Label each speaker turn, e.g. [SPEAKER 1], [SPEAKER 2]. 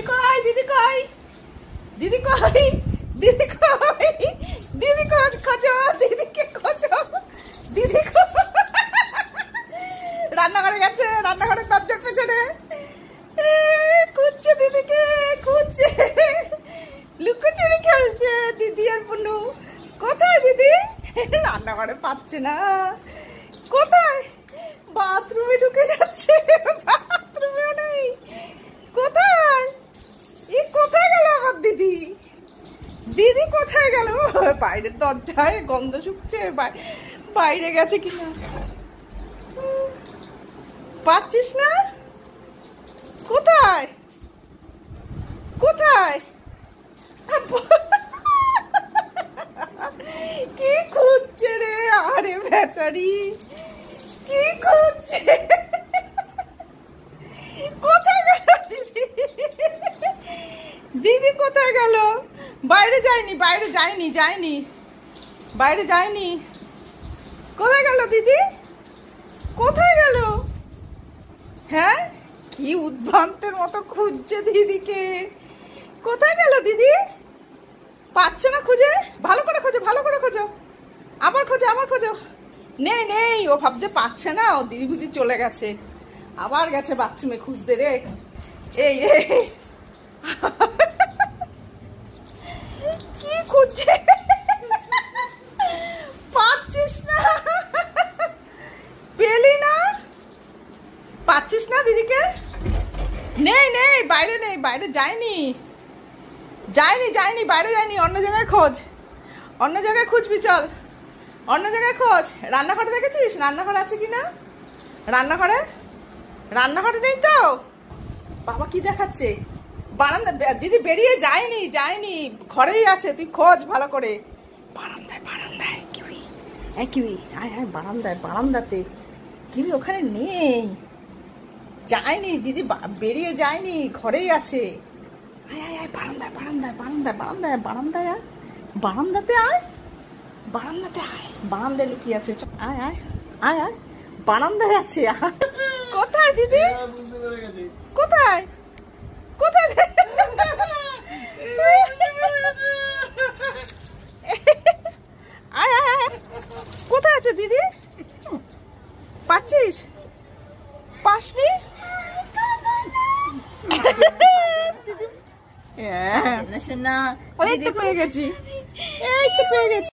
[SPEAKER 1] কই দিদি কই দিদি কই দিদি কই দিদি খোঁজো দিদিকে খোঁজো দিদি রান্নাঘরে গেছে, রান্নাঘরের দরজার পেছনে খুঁজছে দিদিকে, খুঁজছে, লুকোচুরি খেলছে দিদি আর পুনু। কোথায় দিদি? রান্নাঘরে পাচ্ছে না। কোথায়? বাথরুমে ঢুকে যাচ্ছে, বাথরুমেও নেই। কোথায়? এই কোথায় গেল আমার দিদি? দিদি কোথায় গেল? বাইরের দরজায় গন্ধ শুকছে, বাইরে গেছে কিনা পাচ্ছিস না? কোথায় কোথায়? কি খুঁজছে রে? আরে বেচারি কি খুঁজছে? কোথায় গেল দিদি? দিদি কোথায় গেল? বাইরে যায়নি, বাইরে যায়নি, যায়নি, বাইরে যায়নি। কোথায় গেল দিদি? কোথায় গেল? হ্যাঁ, কি উদ্ভ্রান্তের মতো খুঁজছে দিদিকে। কোথায় গেল দিদি? পাচ্ছে না খুঁজে? ভালো করে খোঁজো, ভালো করে খোঁজো, আবার খোঁজো, আবার খোঁজো। নেই নেই, ও ভাবছে পাচ্ছে না, ও দিদি বুঝি চলে গেছে, আবার গেছে বাথরুমে খুঁজতে রে। এই কি খুঁজছে? পাচ্ছিস না? পেলি না? পাচ্ছিস না দিদিকে? নেই নেই, বাইরে নেই, বাইরে যায়নি, যায়নি, যায়নি, বাইরে যায়নি, অন্য জায়গায় খোঁজ, অন্য জায়গায় খুঁজবি, চল অন্য জায়গায় খোঁজ। রান্নাঘরে দেখেছিস রান্নাঘর আছে কি না? রান্নাঘরে, রান্নাঘরে নেই তো? বাবা কি দেখাচ্ছে? বারান্দা, দিদি বেরিয়ে যায়নি, যায়নি, ঘরেই আছে, তুই খোঁজ ভালো করে। বারান্দায়, বারান্দায় কিউই, কিউই আয় আয়, বারান্দায়, বারান্দাতে। কিউই ওখানে নেই, যায়নি দিদি, বেরিয়ে যায়নি, ঘরেই আছে। আয় আয় আয়, বারান্দায়, বারান্দায়, বারান্দায়, বারান্দায়, বারান্দায় আয়, বারান্দাতে আয়, বারান্দাতে আয়, বারান্দায় লুকিয়ে আছে। আয় আয় আয় আয়, বারান্দায় আছে। কোথায় দিদি? কোথায় কোথায়? আয় আয় আয়, কোথায় আছে দিদি? পাচ্ছিস? পাসনি? এই তো পেয়ে গেছি, এই তো পেয়ে গেছি।